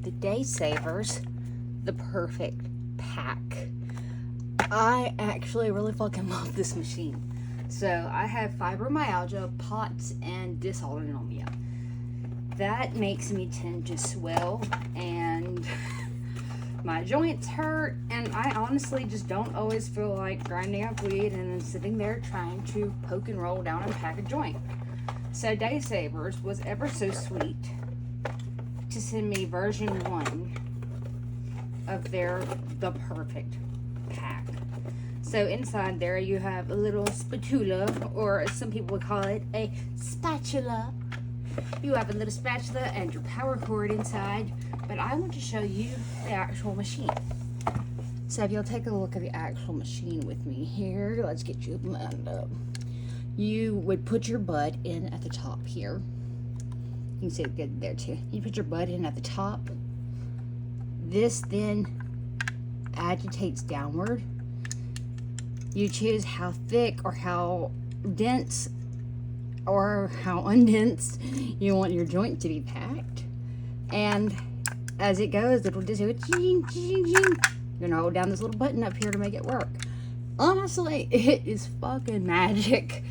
the DaySavers, the perfect pack. I actually really fucking love this machine. So I have fibromyalgia, POTS, and dysautonomia. That makes me tend to swell and my joints hurt, and I honestly just don't always feel like grinding up weed and then sitting there trying to poke and roll down and pack a joint. So DaySavers was ever so sweet to send me version 1 of the perfect pack. So inside there you have a little spatula, or as some people would call it, a spatula. You have a little spatula and your power cord inside, but I want to show you the actual machine. So if you'll take a look at the actual machine with me here, let's get you lined up. You would put your bud in at the top here. You can see it good there too. You put your bud in at the top. This then agitates downward. You choose how thick or how dense or how undense you want your joint to be packed. And as it goes, it'll just do a ching, ching, ching. You're gonna hold down this little button up here to make it work. Honestly, it is fucking magic.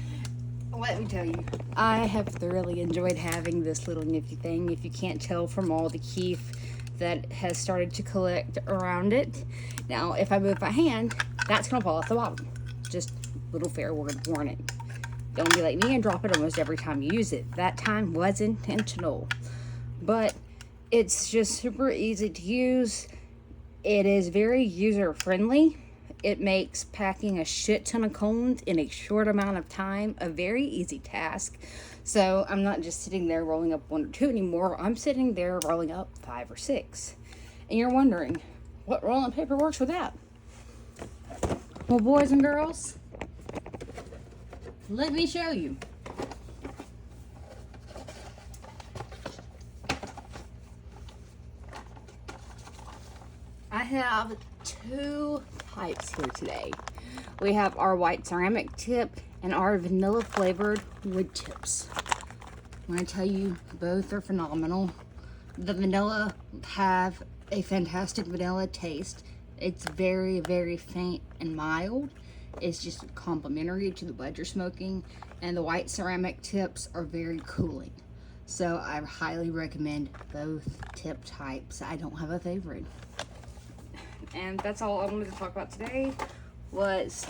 Let me tell you, I have thoroughly enjoyed having this little nifty thing. If you can't tell from all the kief that has started to collect around it. Now, if I move my hand, that's gonna fall off the bottom. Just little fair warning. Don't be like me and drop it almost every time you use it. That time was intentional. But it's just super easy to use. It is very user friendly. It makes packing a shit ton of cones in a short amount of time a very easy task. So I'm not just sitting there rolling up 1 or 2 anymore. I'm sitting there rolling up 5 or 6. And you're wondering, what rolling paper works with that? Well, boys and girls, let me show you. I have 2 types here today. We have our white ceramic tip and our vanilla flavored wood tips. I'm going to tell you, both are phenomenal. The vanilla have a fantastic vanilla taste. It's very, very faint and mild. It's just complimentary to the bud you're smoking. And the white ceramic tips are very cooling. So I highly recommend both tip types. I don't have a favorite. And that's all I wanted to talk about today was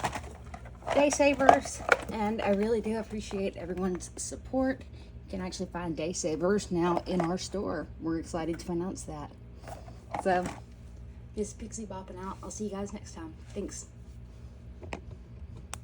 DaySavers. And I really do appreciate everyone's support. You can actually find DaySavers now in our store. We're excited to announce that. So, Miss Pixie bopping out. I'll see you guys next time. Thanks.